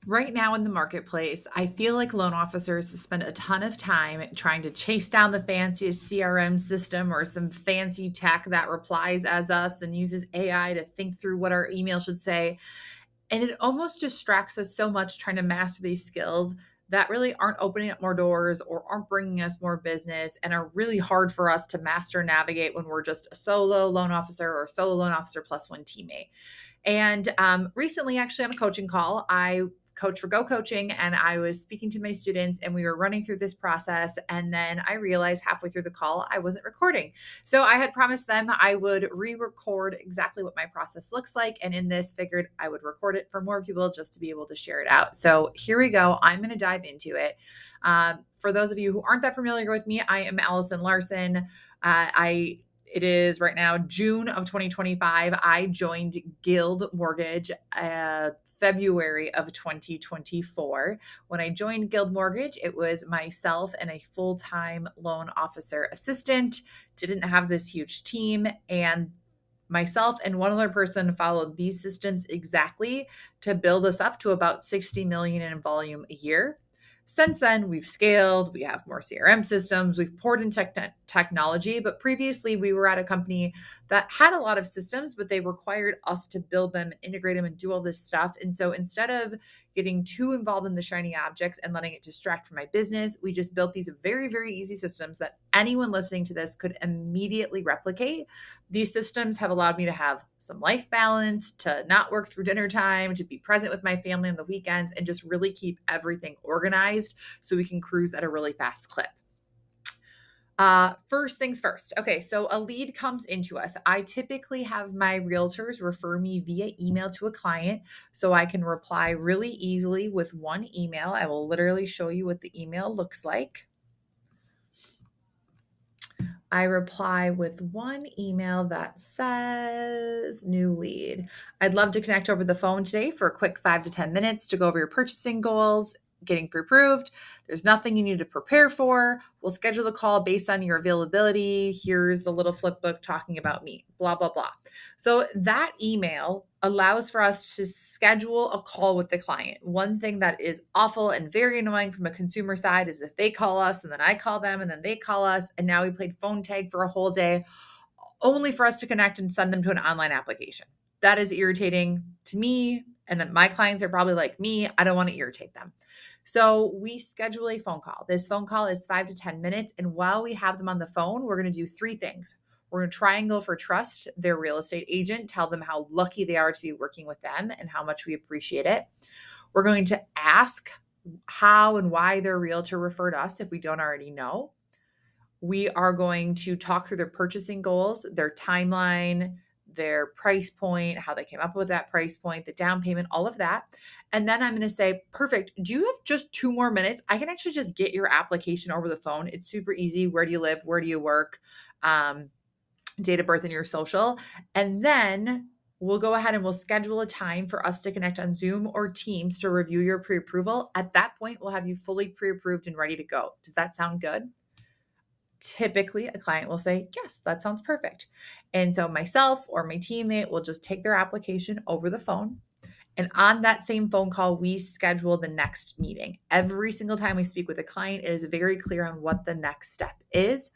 Right now in the marketplace, I feel like loan officers spend a ton of time trying to chase down the fanciest CRM system or some fancy tech that replies as us and uses AI to think through what our email should say. And it almost distracts us so much trying to master these skills that really aren't opening up more doors or aren't bringing us more business and are really hard for us to master and navigate when we're just a solo loan officer or solo loan officer plus one teammate. And recently, actually, on a coaching call, I coach for Go Coaching, and I was speaking to my students, and we were running through this process. And then I realized halfway through the call, I wasn't recording. So I had promised them I would re-record exactly what my process looks like, and in this, figured I would record it for more people just to be able to share it out. So here we go. I'm going to dive into it. For those of you who aren't that familiar with me, I am Allison Larson. I It is right now June of 2025. I joined Guild Mortgage February of 2024. When I joined Guild Mortgage, it was myself and a full-time loan officer assistant. Didn't have this huge team, and myself and one other person followed these systems exactly to build us up to about 60 million in volume a year. Since then, we've scaled, we have more CRM systems, we've poured in technology, but previously we were at a company that had a lot of systems, but they required us to build them, integrate them, and do all this stuff. And so instead of getting too involved in the shiny objects and letting it distract from my business, we just built these very, very easy systems that anyone listening to this could immediately replicate. These systems have allowed me to have some life balance, to not work through dinner time, to be present with my family on the weekends, and just really keep everything organized so we can cruise at a really fast clip. First things first. Okay, so a lead comes into us. I typically have my realtors refer me via email to a client so I can reply really easily with one email. I will literally show you what the email looks like. I reply with one email that says new lead. I'd love to connect over the phone today for a quick 5 to 10 minutes to go over your purchasing goals, getting pre-approved. There's nothing you need to prepare for. We'll schedule the call based on your availability. Here's the little flip book talking about me, blah, blah, blah. So that email allows for us to schedule a call with the client. One thing that is awful and very annoying from a consumer side is if they call us and then I call them and then they call us, and now we played phone tag for a whole day only for us to connect and send them to an online application. That is irritating to me, and my clients are probably like me. I don't want to irritate them. So we schedule a phone call. This phone call is 5 to 10 minutes. And while we have them on the phone, we're going to do three things. We're going to triangle for trust their real estate agent, tell them how lucky they are to be working with them and how much we appreciate it. We're going to ask how and why their realtor referred us if we don't already know. We are going to talk through their purchasing goals, their timeline, their price point, how they came up with that price point, the down payment, all of that. And then I'm going to say, perfect. Do you have just 2 more minutes? I can actually just get your application over the phone. It's super easy. Where do you live? Where do you work? Date of birth and your social. And then we'll go ahead and we'll schedule a time for us to connect on Zoom or Teams to review your pre-approval. At that point, we'll have you fully pre-approved and ready to go. Does that sound good? Typically, a client will say, yes, that sounds perfect. And so myself or my teammate will just take their application over the phone. And on that same phone call, we schedule the next meeting. Every single time we speak with a client, it is very clear on what the next step is.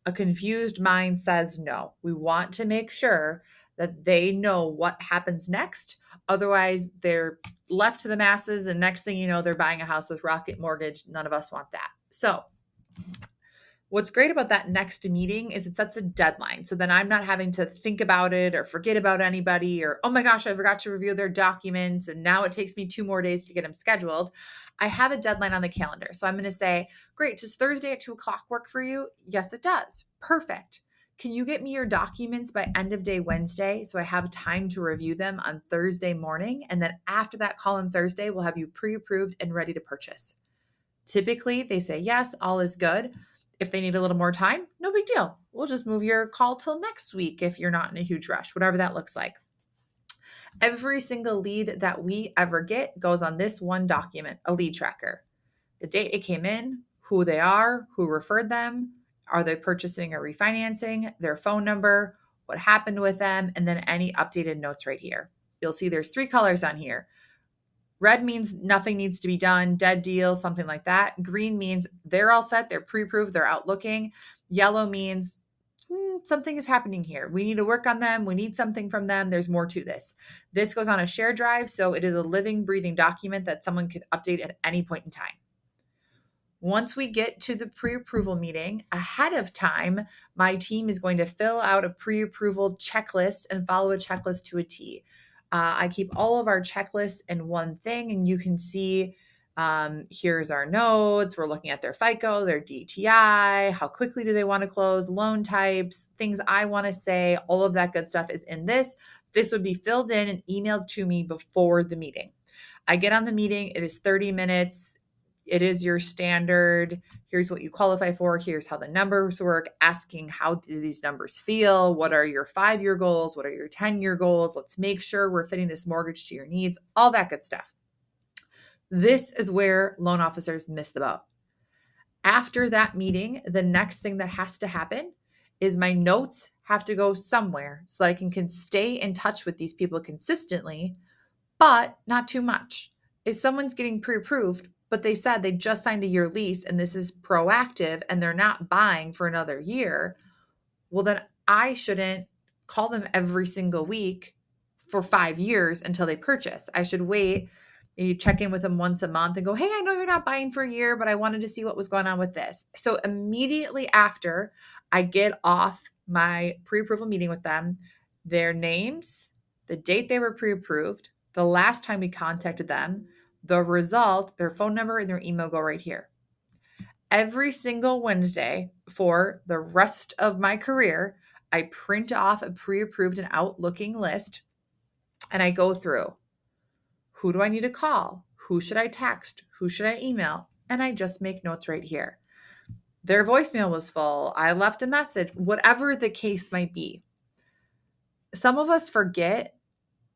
A confused mind says no. We want to make sure that they know what happens next. Otherwise, they're left to the masses, and next thing you know, they're buying a house with Rocket Mortgage. None of us want that. So, what's great about that next meeting is it sets a deadline. So then I'm not having to think about it or forget about anybody or, oh my gosh, I forgot to review their documents. And now it takes me 2 more days to get them scheduled. I have a deadline on the calendar. So I'm going to say, great, does Thursday at 2 o'clock work for you? Yes, it does. Perfect. Can you get me your documents by end of day Wednesday so I have time to review them on Thursday morning? And then after that call on Thursday, we'll have you pre-approved and ready to purchase. Typically, they say yes, all is good. If they need a little more time, no big deal. We'll just move your call till next week if you're not in a huge rush, whatever that looks like. Every single lead that we ever get goes on this one document, a lead tracker. The date it came in, who they are, who referred them, are they purchasing or refinancing, their phone number, what happened with them, and then any updated notes right here. You'll see there's 3 colors on here: Red means nothing needs to be done, dead deal, something like that. Green means they're all set, they're pre-approved, they're out looking. Yellow means something is happening here. We need to work on them. We need something from them. There's more to this. This goes on a shared drive, so it is a living, breathing document that someone could update at any point in time. Once we get to the pre-approval meeting, ahead of time, my team is going to fill out a pre-approval checklist and follow a checklist to a T. I keep all of our checklists in one thing, and you can see here's our notes. We're looking at their FICO, their DTI, how quickly do they want to close, loan types, things I want to say, all of that good stuff is in this. This would be filled in and emailed to me before the meeting. I get on the meeting, it is 30 minutes. It is your standard. Here's what you qualify for. Here's how the numbers work. Asking how do these numbers feel? What are your 5-year goals? What are your 10-year goals? Let's make sure we're fitting this mortgage to your needs. All that good stuff. This is where loan officers miss the boat. After that meeting, the next thing that has to happen is my notes have to go somewhere so that I can stay in touch with these people consistently, but not too much. If someone's getting pre-approved, but they said they just signed a year lease and this is proactive and they're not buying for another year, well, then I shouldn't call them every single week for 5 years until they purchase. I should wait. You check in with them once a month and go, hey, I know you're not buying for a year, but I wanted to see what was going on with this. So immediately after I get off my pre-approval meeting with them, their names, the date they were pre-approved, the last time we contacted them, the result, their phone number and their email go right here. Every single Wednesday for the rest of my career, I print off a pre-approved and outlooking list and I go through. Who do I need to call? Who should I text? Who should I email? And I just make notes right here. Their voicemail was full. I left a message, whatever the case might be. Some of us forget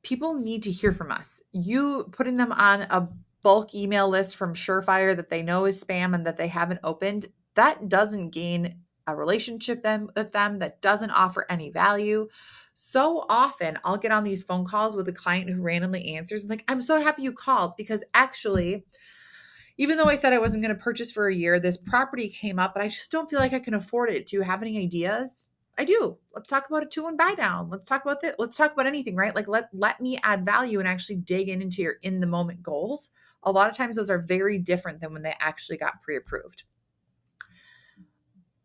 people need to hear from us. You putting them on a bulk email list from Surefire that they know is spam and that they haven't opened, that doesn't gain a relationship with them, that doesn't offer any value. So often I'll get on these phone calls with a client who randomly answers like, I'm so happy you called because actually, even though I said I wasn't going to purchase for a year, this property came up, but I just don't feel like I can afford it. Do you have any ideas? I do. Let's talk about a 2-1 buy down. Let's talk about that. Let's talk about anything, right? Like let me add value and actually dig into your in the moment goals. A lot of times those are very different than when they actually got pre-approved.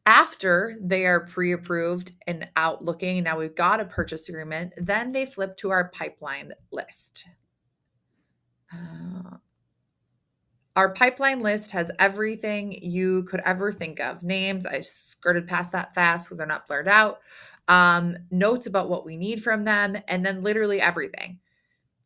After they are pre-approved and out looking, now we've got a purchase agreement, then they flip to our pipeline list. Our pipeline list has everything you could ever think of. Names, I skirted past that fast because they're not blurred out. Notes about what we need from them, and then literally everything.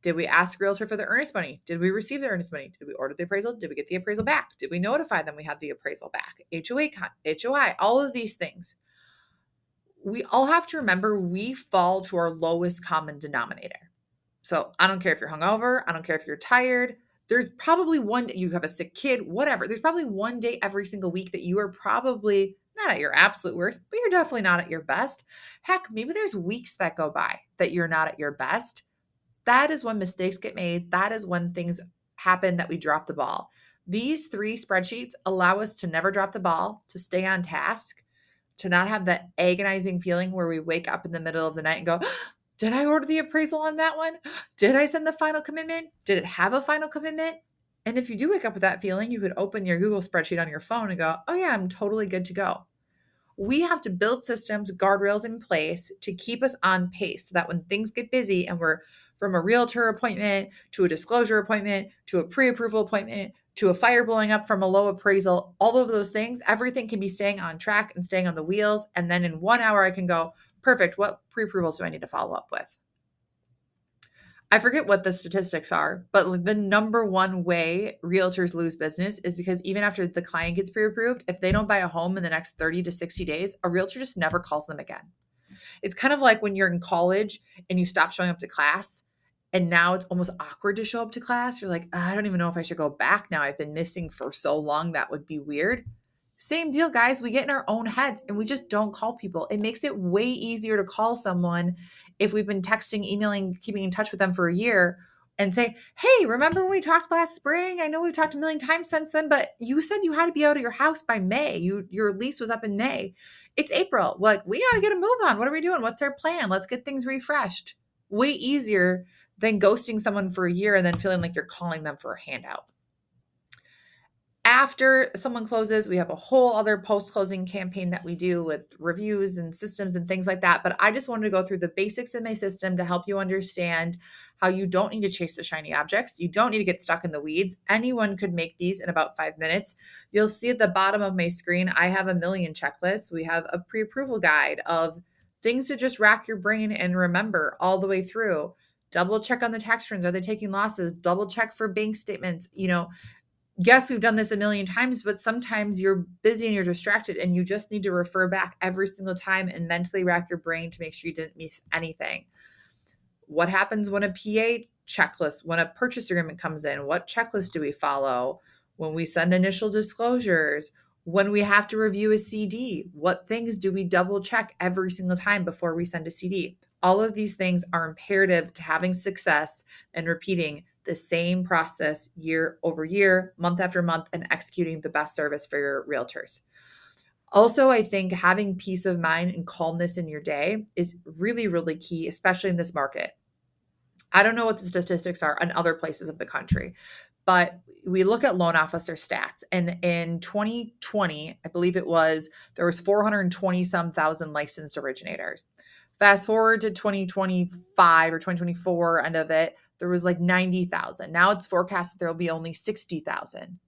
Did we ask realtor for the earnest money? Did we receive the earnest money? Did we order the appraisal? Did we get the appraisal back? Did we notify them we had the appraisal back? HOI, all of these things. We all have to remember we fall to our lowest common denominator. So I don't care if you're hungover. I don't care if you're tired. There's probably one day you have a sick kid, whatever. There's probably one day every single week that you are probably not at your absolute worst, but you're definitely not at your best. Heck, maybe there's weeks that go by that you're not at your best. That is when mistakes get made. That is when things happen that we drop the ball. These 3 spreadsheets allow us to never drop the ball, to stay on task, to not have that agonizing feeling where we wake up in the middle of the night and go, did I order the appraisal on that one? Did I send the final commitment? Did it have a final commitment? And if you do wake up with that feeling, you could open your Google spreadsheet on your phone and go, oh yeah, I'm totally good to go. We have to build systems, guardrails in place to keep us on pace so that when things get busy and we're from a realtor appointment to a disclosure appointment to a pre-approval appointment to a fire blowing up from a low appraisal, all of those things, everything can be staying on track and staying on the wheels. And then in 1 hour, I can go, perfect, what pre-approvals do I need to follow up with? I forget what the statistics are, but the number one way realtors lose business is because even after the client gets pre-approved, if they don't buy a home in the next 30 to 60 days, a realtor just never calls them again. It's kind of like when you're in college and you stop showing up to class and now it's almost awkward to show up to class. You're like, I don't even know if I should go back now. I've been missing for so long. That would be weird. Same deal, guys. We get in our own heads and we just don't call people. It makes it way easier to call someone if we've been texting, emailing, keeping in touch with them for a year and say, hey, remember when we talked last spring? I know we've talked a million times since then, but you said you had to be out of your house by May. Your lease was up in May. It's April. Like, we got to get a move on. What are we doing? What's our plan? Let's get things refreshed. Way easier than ghosting someone for a year and then feeling like you're calling them for a handout. After someone closes, we have a whole other post-closing campaign that we do with reviews and systems and things like that. But I just wanted to go through the basics in my system to help you understand how you don't need to chase the shiny objects. You don't need to get stuck in the weeds. Anyone could make these in about 5 minutes. You'll see at the bottom of my screen, I have a million checklists. We have a pre-approval guide of things to just rack your brain and remember all the way through. Double check on the tax returns. Are they taking losses? Double check for bank statements. Yes, we've done this a million times, but sometimes you're busy and you're distracted and you just need to refer back every single time and mentally rack your brain to make sure you didn't miss anything. What happens when a PA checklist, when a purchase agreement comes in? What checklist do we follow? When we send initial disclosures? When we have to review a CD? What things do we double check every single time before we send a CD? All of these things are imperative to having success and repeating the same process year over year, month after month, and executing the best service for your realtors. Also, I think having peace of mind and calmness in your day is really, really key, especially in this market. I don't know what the statistics are in other places of the country, but we look at loan officer stats, and in 2020, I believe it was, there was 420 some thousand licensed originators. Fast forward to 2025 or 2024, end of it, there was like 90,000. Now it's forecast that there will be only 60,000.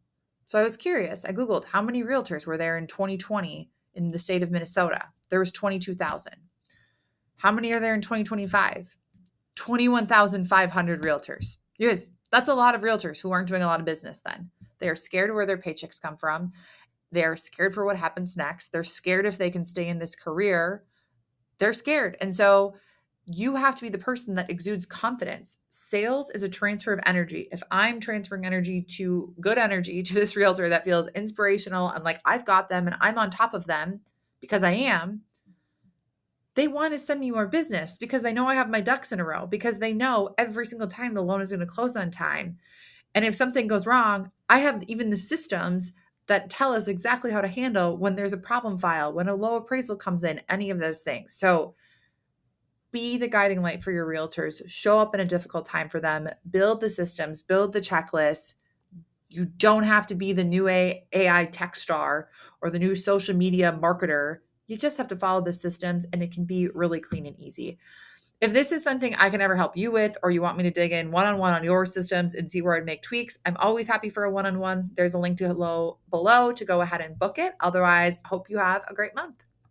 So I was curious. I Googled how many realtors were there in 2020 in the state of Minnesota. There was 22,000. How many are there in 2025? 21,500 realtors. Yes, that's a lot of realtors who aren't doing a lot of business then. They are scared of where their paychecks come from. They're scared for what happens next. They're scared if they can stay in this career. They're scared. And so you have to be the person that exudes confidence. Sales is a transfer of energy. If I'm transferring good energy to this realtor that feels inspirational and like I've got them and I'm on top of them because I am, they want to send me more business because they know I have my ducks in a row, because they know every single time the loan is going to close on time. And if something goes wrong, I have even the systems that tell us exactly how to handle when there's a problem file, when a low appraisal comes in, any of those things. So be the guiding light for your realtors. Show up in a difficult time for them. Build the systems, build the checklists. You don't have to be the new AI tech star or the new social media marketer. You just have to follow the systems, and it can be really clean and easy. If this is something I can ever help you with, or you want me to dig in one-on-one on your systems and see where I'd make tweaks, I'm always happy for a one-on-one. There's a link below to go ahead and book it. Otherwise, hope you have a great month.